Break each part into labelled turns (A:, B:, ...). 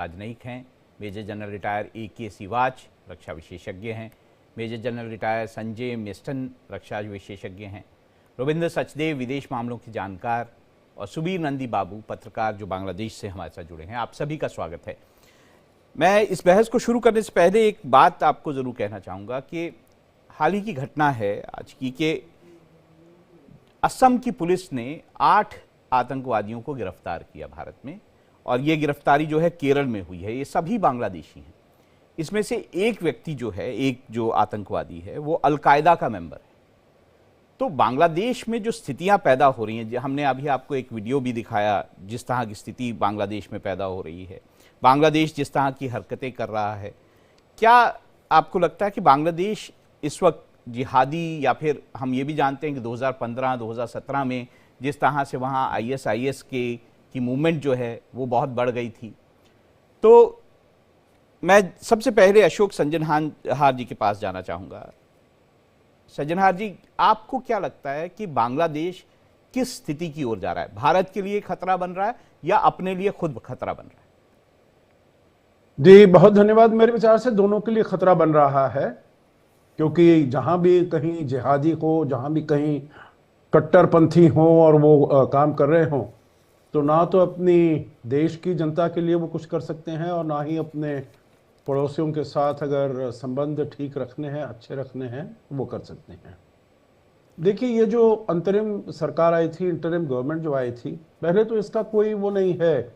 A: राजनयिक हैं। Major general retire A K. Sivach रक्षा विशेषज्ञ हैं। Major general retire Sanjay Meston रक्षा विशेषज्ञ हैं। रविंद्र सचदेव विदेश मामलों के जानकार और सुबीर नंदी बाबू पत्रकार जो बांग्लादेश से हमारे साथ जुड़े हैं। आप सभी का स्वागत है। मैं इस बहस को शुरू करने से पहले एक बात आपको ज़रूर कहना चाहूँगा कि हाल ही की घटना है आज की कि असम की पुलिस ने 8 आतंकवादियों को गिरफ्तार किया भारत में, और ये गिरफ्तारी जो है केरल में हुई है। ये सभी बांग्लादेशी हैं। इसमें से एक व्यक्ति जो है, एक जो आतंकवादी है, वो अलकायदा का मेंबर है। तो बांग्लादेश में जो स्थितियां पैदा हो रही हैं, हमने अभी आपको एक वीडियो भी दिखाया जिस तरह की स्थिति बांग्लादेश में पैदा हो रही है, बांग्लादेश जिस तरह की हरकतें कर रहा है, क्या आपको लगता है कि बांग्लादेश इस वक्त जिहादी, या फिर हम ये भी जानते हैं कि 2015-2017 में जिस तरह से वहाँ ISIS की मूवमेंट जो है वो बहुत बढ़ गई थी। तो मैं सबसे पहले अशोक सज्जनहार जी के पास जाना चाहूँगा। सज्जनहार जी, आपको क्या लगता है कि बांग्लादेश किस स्थिति की ओर जा रहा है? भारत के लिए खतरा बन रहा है या अपने लिए खुद खतरा बन रहा है?
B: जी बहुत धन्यवाद। मेरे विचार से दोनों के लिए खतरा बन रहा है, क्योंकि जहां भी कहीं जिहादी हो, जहां भी कहीं कट्टरपंथी हो और वो काम कर रहे हों, तो ना तो अपनी देश की जनता के लिए वो कुछ कर सकते हैं और ना ही अपने पड़ोसियों के साथ अगर संबंध ठीक रखने हैं, अच्छे रखने हैं, वो कर सकते हैं। देखिए, ये जो अंतरिम सरकार आई थी, इंटरिम गवर्नमेंट जो आई थी, पहले तो इसका कोई वो नहीं है,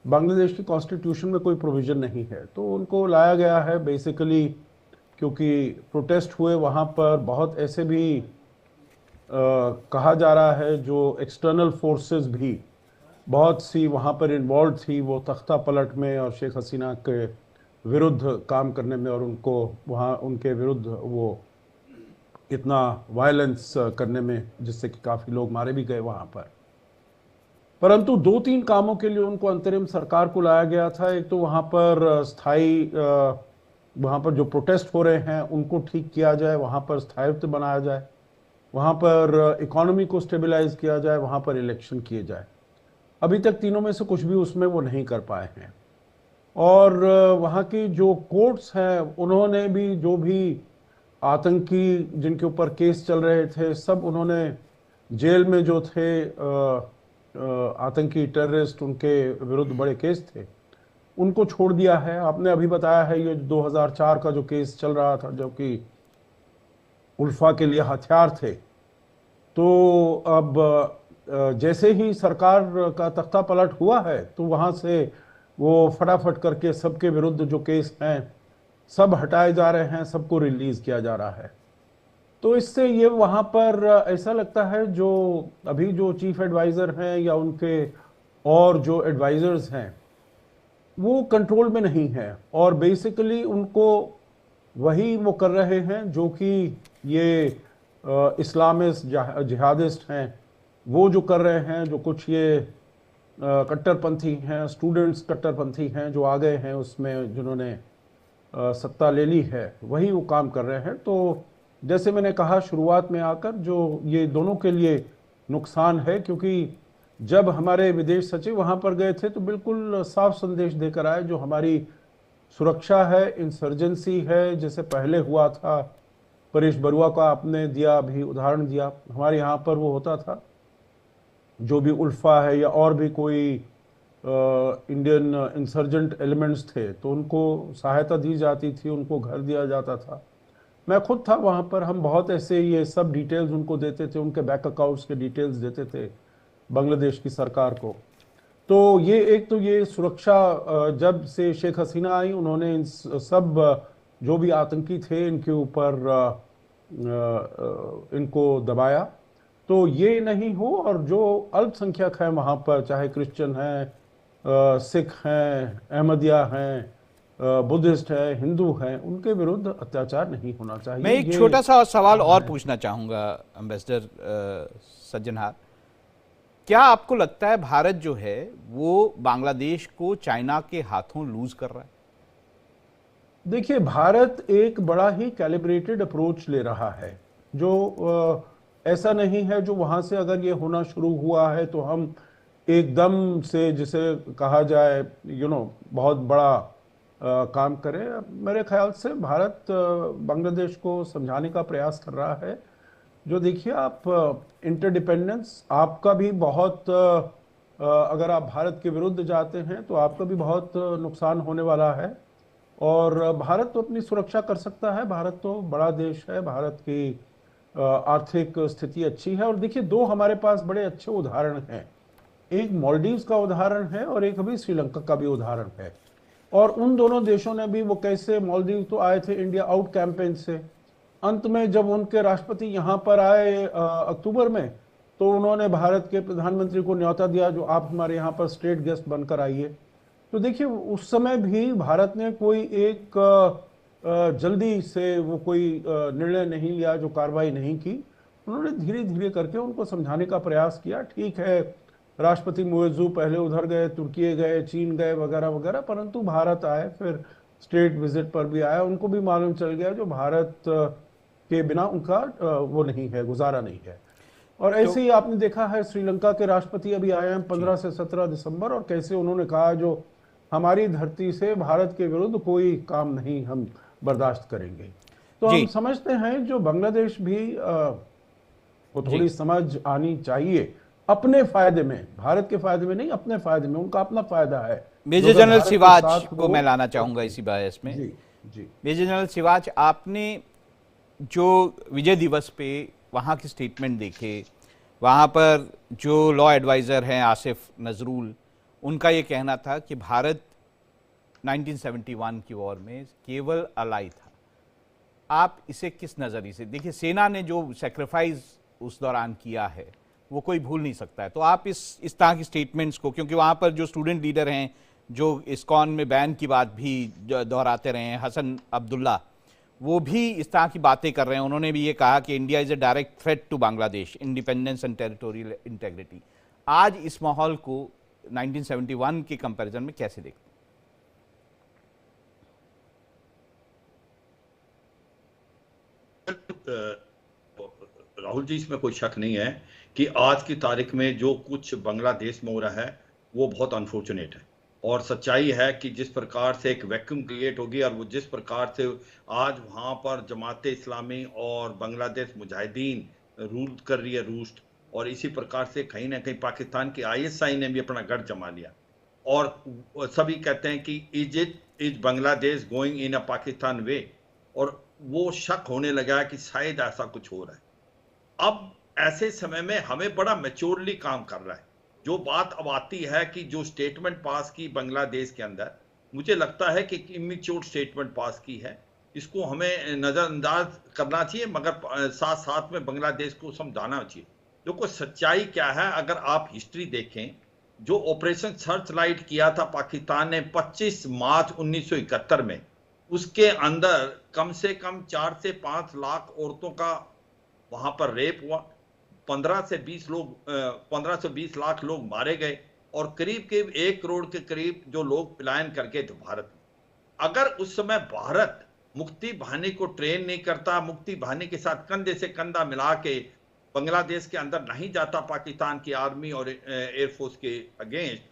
B: बांग्लादेश की कॉन्स्टिट्यूशन में कोई प्रोविजन नहीं है, तो उनको लाया गया है बेसिकली क्योंकि प्रोटेस्ट हुए वहाँ पर। बहुत ऐसे भी कहा जा रहा है जो एक्सटर्नल फोर्सेस भी बहुत सी वहाँ पर इन्वॉल्व थी, वो तख्ता पलट में और शेख हसीना के विरुद्ध काम करने में, और उनको वहाँ उनके विरुद्ध वो इतना वायलेंस करने में, जिससे कि काफ़ी लोग मारे भी गए वहाँ पर। परंतु 2-3 कामों के लिए उनको अंतरिम सरकार को लाया गया था। एक तो वहाँ पर स्थायी, वहाँ पर जो प्रोटेस्ट हो रहे हैं उनको ठीक किया जाए, वहाँ पर स्थायित्व बनाया जाए, वहाँ पर इकोनॉमी को स्टेबलाइज किया जाए, वहाँ पर इलेक्शन किए जाए। अभी तक तीनों में से कुछ भी उसमें वो नहीं कर पाए हैं। और वहाँ की जो कोर्ट्स हैं, उन्होंने भी जो भी आतंकी जिनके ऊपर केस चल रहे थे, सब उन्होंने जेल में जो थे आतंकी टेररिस्ट, उनके विरुद्ध बड़े केस थे, उनको छोड़ दिया है। आपने अभी बताया है ये 2004 का जो केस चल रहा था, जो कि उल्फा के लिए हथियार थे, तो अब जैसे ही सरकार का तख्ता पलट हुआ है, तो वहाँ से वो फटाफट करके सबके विरुद्ध जो केस हैं सब हटाए जा रहे हैं, सबको रिलीज किया जा रहा है। तो इससे ये वहाँ पर ऐसा लगता है जो अभी जो चीफ एडवाइज़र हैं या उनके और जो एडवाइज़र्स हैं, वो कंट्रोल में नहीं है, और बेसिकली उनको वही वो कर रहे हैं जो कि ये इस्लामिस्ट जिहादिस्ट हैं वो जो कर रहे हैं, जो कुछ ये कट्टरपंथी हैं, स्टूडेंट्स कट्टरपंथी हैं जो आ गए हैं उसमें, जिन्होंने सत्ता ले ली है, वही वो काम कर रहे हैं। तो जैसे मैंने कहा शुरुआत में आकर, जो ये दोनों के लिए नुकसान है, क्योंकि जब हमारे विदेश सचिव वहाँ पर गए थे तो बिल्कुल साफ संदेश देकर आए, जो हमारी सुरक्षा है, इंसर्जेंसी है, जैसे पहले हुआ था, परेश बरुआ का आपने दिया अभी उदाहरण दिया, हमारे यहाँ पर वो होता था, जो भी उल्फा है या और भी कोई इंडियन इंसर्जेंट एलिमेंट्स थे, तो उनको सहायता दी जाती थी, उनको घर दिया जाता था। मैं खुद था वहाँ पर, हम बहुत ऐसे ये सब डिटेल्स उनको देते थे, उनके बैंक अकाउंट्स के डिटेल्स देते थे बांग्लादेश की सरकार को। तो ये एक तो ये सुरक्षा, जब से शेख हसीना आई, उन्होंने इन सब जो भी आतंकी थे इनके ऊपर इनको दबाया, तो ये नहीं हो। और जो अल्पसंख्यक हैं वहाँ पर, चाहे क्रिश्चियन हैं, सिख हैं, अहमदिया हैं, बुद्धिस्ट है, हिंदू हैं, उनके विरुद्ध अत्याचार नहीं होना चाहिए।
A: मैं एक छोटा सा सवाल और पूछना चाहूँगा एम्बेसडर सज्जनहार, क्या आपको लगता है भारत जो है वो बांग्लादेश को चाइना के हाथों लूज कर रहा है?
B: देखिए, भारत एक बड़ा ही कैलिब्रेटेड अप्रोच ले रहा है, जो ऐसा नहीं है जो वहाँ से अगर ये होना शुरू हुआ है तो हम एकदम से जिसे कहा जाए बहुत बड़ा काम करे। मेरे ख्याल से भारत बांग्लादेश को समझाने का प्रयास कर रहा है। जो देखिए आप इंटरडिपेंडेंस आपका भी बहुत अगर आप भारत के विरुद्ध जाते हैं तो आपका भी बहुत नुकसान होने वाला है। और भारत तो अपनी सुरक्षा कर सकता है, भारत तो बड़ा देश है, भारत की आर्थिक स्थिति अच्छी है। और देखिए दो हमारे पास बड़े अच्छे उदाहरण हैं, एक मालदीव्स का उदाहरण है और एक अभी श्रीलंका का भी उदाहरण है। और उन दोनों देशों ने भी, वो कैसे, मालदीव तो आए थे इंडिया आउट कैंपेन से, अंत में जब उनके राष्ट्रपति यहाँ पर आए अक्टूबर में, तो उन्होंने भारत के प्रधानमंत्री को न्योता दिया जो आप हमारे यहाँ पर स्टेट गेस्ट बनकर आइए। तो देखिए उस समय भी भारत ने कोई एक जल्दी से वो कोई निर्णय नहीं लिया, जो कार्रवाई नहीं की। उन्होंने धीरे धीरे करके उनको समझाने का प्रयास किया। ठीक है, राष्ट्रपति मुइज़्ज़ू पहले उधर गए, तुर्की गए, चीन गए वगैरह वगैरह, परंतु भारत आए, फिर स्टेट विजिट पर भी आया। उनको भी मालूम चल गया जो भारत के बिना उनका वो नहीं है, गुजारा नहीं है। और ऐसे ही आपने देखा है श्रीलंका के राष्ट्रपति अभी आए हैं 15 से 17 दिसंबर, और कैसे उन्होंने कहा जो हमारी धरती से भारत के विरुद्ध कोई काम नहीं हम बर्दाश्त करेंगे। तो हम समझते हैं जो बांग्लादेश भी को थोड़ी समझ आनी चाहिए, अपने फायदे में, भारत के फायदे में नहीं, अपने फायदे में, उनका अपना फायदा है।
A: मेजर जनरल सिवाच को मैं लाना चाहूंगा इसी बहस में।
B: जी
A: मेजर जनरल सिवाच, आपने जो विजय दिवस पे वहाँ के स्टेटमेंट देखे, वहाँ पर जो लॉ एडवाइज़र हैं आसिफ नजरुल, उनका ये कहना था कि भारत 1971 की वॉर में केवल अलाई था। आप इसे किस नज़रिए से देखिए? सेना ने जो सेक्रीफाइस उस दौरान किया है वो कोई भूल नहीं सकता है। तो आप इस तरह की स्टेटमेंट्स को, क्योंकि वहाँ पर जो स्टूडेंट लीडर हैं जो इस्कॉन में बैन की बात भी दोहराते रहे हैं, हसन अब्दुल्ला, वो भी इस तरह की बातें कर रहे हैं। उन्होंने भी ये कहा कि India is a direct threat to Bangladesh independence and territorial integrity. आज इस माहौल को 1971 के कंपैरिजन में कैसे देखते हैं?
C: राहुल जी, इसमें कोई शक नहीं है कि आज की तारीख में जो कुछ बांग्लादेश में हो रहा है वो बहुत अनफॉर्चुनेट है। और सच्चाई है कि जिस प्रकार से एक वैक्यूम क्रिएट होगी और वो जिस प्रकार से आज वहाँ पर जमाते इस्लामी और बांग्लादेश मुजाहिदीन रूल कर रही है रूस, और इसी प्रकार से कहीं ना कहीं पाकिस्तान की ISI ने भी अपना गढ़ जमा लिया। और सभी कहते हैं कि इज बांग्लादेश गोइंग इन अ पाकिस्तान वे, और वो शक होने लगा कि शायद ऐसा कुछ हो रहा है। अब ऐसे समय में हमें बड़ा मैच्योरली काम कर रहा है। जो बात अब आती है कि जो स्टेटमेंट पास की बांग्लादेश के अंदर, मुझे लगता है कि इमेच्योर स्टेटमेंट पास की है, इसको हमें नजरअंदाज करना चाहिए, मगर साथ साथ में बांग्लादेश को समझाना चाहिए। देखो सच्चाई क्या है, अगर आप हिस्ट्री देखें, जो ऑपरेशन सर्च लाइट किया था पाकिस्तान ने 25 मार्च 1971 में, उसके अंदर कम से कम 4 से 5 लाख औरतों का वहां पर रेप हुआ, 15 से 20 लाख लोग मारे गए, और करीब 1 करोड़ के करीब जो लोग पलायन करके थे भारत में। अगर उस समय भारत मुक्ति बाहिनी को ट्रेन नहीं करता, मुक्ति बाहिनी के साथ कंधे से कंधा मिला के बांग्लादेश के अंदर नहीं जाता पाकिस्तान की आर्मी और एयरफोर्स के अगेंस्ट,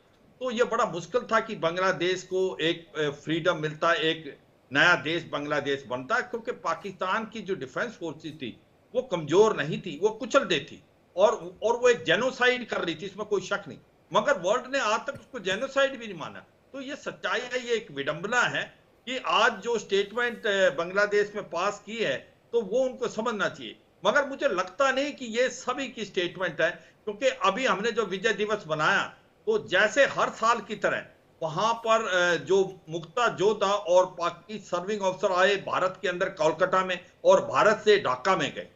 C: तो यह बड़ा मुश्किल था कि बांग्लादेश को एक फ्रीडम मिलता, एक नया देश बांग्लादेश बनता। क्योंकि पाकिस्तान की जो डिफेंस फोर्सेस थी वो कमजोर नहीं थी, वो कुचल दे थी, और वो एक जेनोसाइड कर रही थी, इसमें कोई शक नहीं। मगर वर्ल्ड ने आज तक उसको जेनोसाइड भी नहीं माना। तो ये सच्चाई है, ये एक विडंबना है कि आज जो स्टेटमेंट बांग्लादेश में पास की है तो वो उनको समझना चाहिए। मगर मुझे लगता नहीं कि ये सभी की स्टेटमेंट है, क्योंकि अभी हमने जो विजय दिवस मनाया, तो जैसे हर साल की तरह वहां पर जो मुक्ता जोधा और पाकि सर्विंग ऑफिसर आए भारत के अंदर कोलकाता में, और भारत से ढाका में गए।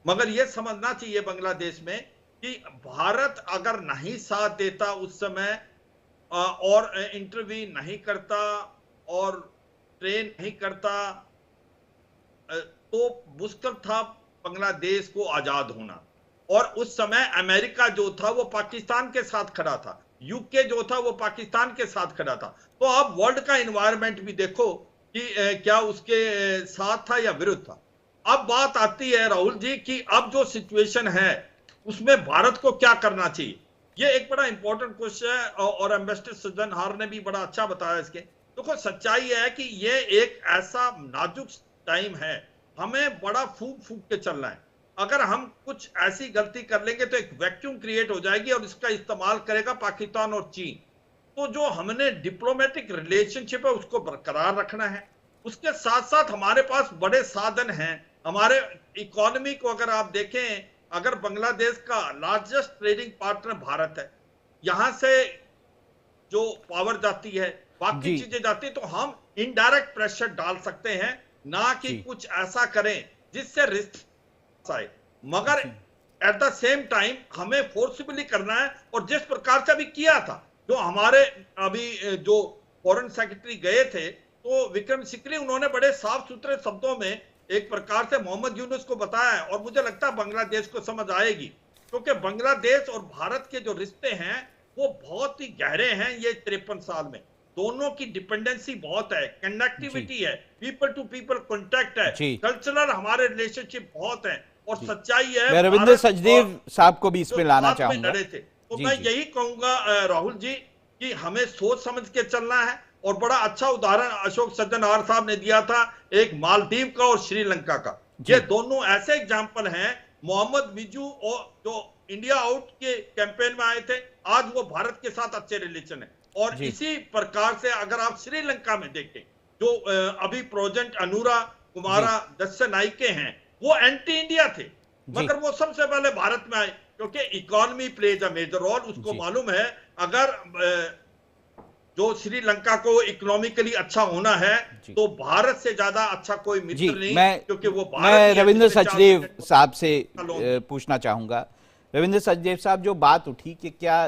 C: मगर यह समझना चाहिए बांग्लादेश में कि भारत अगर नहीं साथ देता उस समय, और इंटरव्यू नहीं करता और ट्रेन नहीं करता, तो मुश्किल था बांग्लादेश को आजाद होना। और उस समय अमेरिका जो था वो पाकिस्तान के साथ खड़ा था, यूके जो था वो पाकिस्तान के साथ खड़ा था। तो अब वर्ल्ड का एनवायरनमेंट भी देखो कि क्या उसके साथ था या विरुद्ध था। अब बात आती है राहुल जी कि अब जो सिचुएशन है उसमें भारत को क्या करना चाहिए। ये एक बड़ा इंपॉर्टेंट क्वेश्चन है और एम्बेसडर सज्जनहार ने भी बड़ा अच्छा बताया इसके। देखो सच्चाई है कि ये एक ऐसा नाजुक टाइम है, हमें बड़ा फूक फूक के चलना है। अगर हम कुछ ऐसी गलती कर लेंगे तो एक वैक्यूम क्रिएट हो जाएगी और इसका इस्तेमाल करेगा पाकिस्तान और चीन। तो जो हमने डिप्लोमेटिक रिलेशनशिप है उसको बरकरार रखना है, उसके साथ साथ हमारे पास बड़े साधन हैं। हमारे इकोनॉमी को अगर आप देखें, अगर बांग्लादेश का लार्जेस्ट ट्रेडिंग पार्टनर भारत है, यहां से जो पावर जाती है, बाकी चीजें जाती है, तो हम इनडायरेक्ट प्रेशर डाल सकते हैं, ना कि कुछ ऐसा करें जिससे रिस्क आए, मगर एट द सेम टाइम हमें फोर्सिबली करना है। और जिस प्रकार से अभी किया था, जो हमारे अभी जो फॉरेन सेक्रेटरी गए थे, तो विक्रम सिकरी, उन्होंने बड़े साफ सुथरे शब्दों में एक प्रकार से मोहम्मद यूनुस को बताया है, और मुझे लगता है बांग्लादेश को समझ आएगी, क्योंकि बांग्लादेश और भारत के जो रिश्ते हैं वो बहुत ही गहरे हैं। ये 53 साल में दोनों की डिपेंडेंसी बहुत है, कनेक्टिविटी है, पीपल टू पीपल कॉन्टैक्ट है, कल्चरल हमारे रिलेशनशिप बहुत है। और सच्चाई है,
A: मैं रविंद्र सचदेव साहब को भी इसमें लाना चाहूंगा।
C: तो मैं यही कहूंगा राहुल जी कि हमें सोच समझ के चलना है। और बड़ा अच्छा उदाहरण अशोक सज्जनहार साहब ने दिया था, एक मालदीव का और श्रीलंका का। ये दोनों ऐसे एग्जाम्पल हैं। मोहम्मद मिजू और जो इंडिया आउट के कैंपेन में आए थे, आज वो भारत के साथ अच्छे रिलेशन है। और इसी प्रकार से अगर आप श्रीलंका में देखें, जो अभी प्रेसिडेंट अनुरा कुमारा दस्सनाइके हैं, वो एंटी इंडिया थे, मगर वो सबसे पहले भारत में आए, क्योंकि economy plays a major role. उसको मालूम है अगर जो श्रीलंका को इकोनॉमिकली अच्छा होना है, तो भारत से ज्यादा अच्छा कोई मित्र नहीं, क्योंकि वो
A: मैं रविंद्र सचदेव साहब से पूछना चाहूंगा। रविंद्र सचदेव साहब, जो बात उठी कि क्या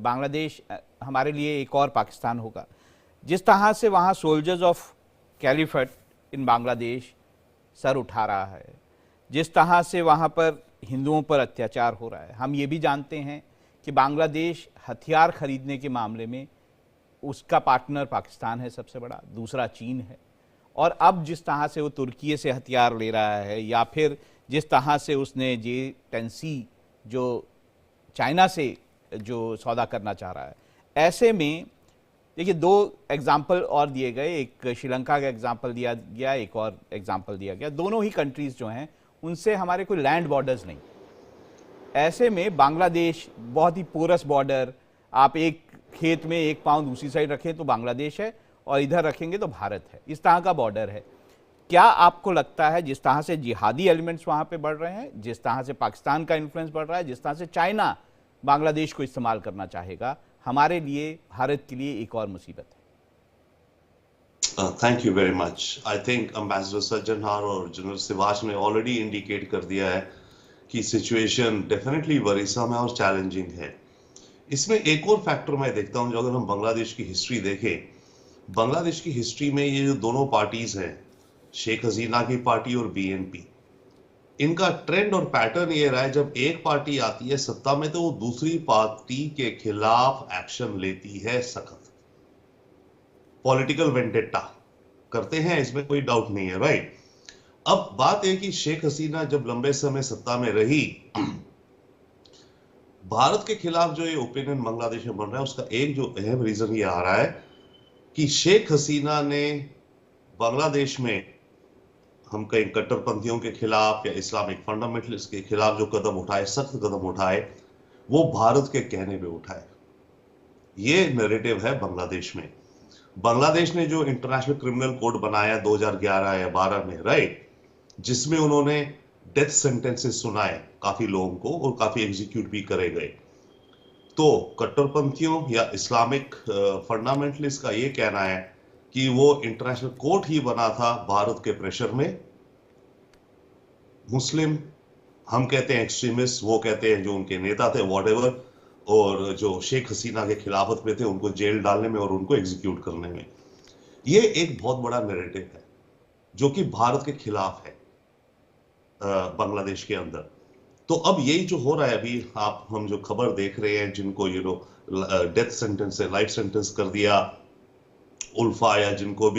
A: बांग्लादेश हमारे लिए एक और पाकिस्तान होगा, जिस तरह से वहाँ soldiers of caliphate in Bangladesh sir उठा रहा है, जिस तरह से वहाँ पर हिंदुओं पर अत्याचार हो रहा है, हम ये भी जानते हैं कि बांग्लादेश हथियार खरीदने के मामले में उसका पार्टनर पाकिस्तान है सबसे बड़ा, दूसरा चीन है। और अब जिस तरह से वो तुर्की से हथियार ले रहा है, या फिर जिस तरह से उसने J-10C जो चाइना से जो सौदा करना चाह रहा है, ऐसे में देखिए दो एग्जाम्पल और दिए गए, एक श्रीलंका का एग्जाम्पल दिया गया, एक और एग्जाम्पल दिया गया। दोनों ही कंट्रीज जो हैं उनसे हमारे कोई लैंड बॉर्डर्स नहीं। ऐसे में बांग्लादेश बहुत ही पोरस बॉर्डर, आप एक खेत में एक पाँव दूसरी साइड रखें तो बांग्लादेश है, और इधर रखेंगे तो भारत है, इस तरह का बॉर्डर है। क्या आपको लगता है जिस तरह से जिहादी एलिमेंट्स वहाँ पे बढ़ रहे हैं, जिस तरह से पाकिस्तान का इन्फ्लुएंस बढ़ रहा है, जिस तरह से चाइना बांग्लादेश को इस्तेमाल करना चाहेगा, हमारे लिए, भारत के लिए एक और मुसीबत है?
D: Thank you very much. I think ambassador Sajjanhar और जनरल सिवाच ने ऑलरेडी इंडिकेट कर दिया है कि सिचुएशन डेफिनेटली वरीसम है और चैलेंजिंग है। इसमें एक और फैक्टर मैं देखता हूं, जो अगर हम बांग्लादेश की हिस्ट्री देखें, बांग्लादेश की हिस्ट्री में ये जो दोनों पार्टीज हैं, शेख हसीना की पार्टी और BNP, इनका ट्रेंड और पैटर्न ये रहा है, जब एक पार्टी आती है सत्ता में तो वो दूसरी पार्टी के खिलाफ एक्शन लेती है, सख्त पॉलिटिकल वेंडेटा करते हैं, इसमें कोई डाउट नहीं है, राइट। अब बात है कि शेख हसीना जब लंबे समय सत्ता में रही, भारत के खिलाफ जो ये ओपिनियन बांग्लादेश में बन रहा है, उसका एक जो अहम रीजन ये आ रहा है कि शेख हसीना ने बांग्लादेश में, हम कहीं कट्टरपंथियों के खिलाफ या इस्लामिक फंडामेंटलिस्ट के खिलाफ जो कदम उठाए, सख्त कदम उठाए, वो भारत के कहने पे उठाए। ये नैरेटिव है बांग्लादेश में। बांग्लादेश ने जो इंटरनेशनल क्रिमिनल कोड बनाया 2011 या 12 में, राइट, जिसमें उन्होंने डेथ सेंटेंसेस सुनाए काफी लोगों को और काफी एग्जीक्यूट भी करे गए, तो कट्टरपंथियों या इस्लामिक फंडामेंटलिस्ट का ये कहना है कि वो इंटरनेशनल कोर्ट ही बना था भारत के प्रेशर में। मुस्लिम, हम कहते हैं एक्सट्रीमिस्ट, वो कहते हैं जो उनके नेता थे, व्हाटएवर, और जो शेख हसीना के खिलाफत में थे उनको जेल डालने में और उनको एग्जीक्यूट करने में। ये एक बहुत बड़ा नैरेटिव है जो कि भारत के खिलाफ है बांग्लादेश के अंदर। तो अब यही जो हो रहा है अभी, हम जो खबर देख रहे हैं, जिनको डेथ सेंटेंस से लाइफ सेंटेंस कर दिया, उल्फा, या जिनको भी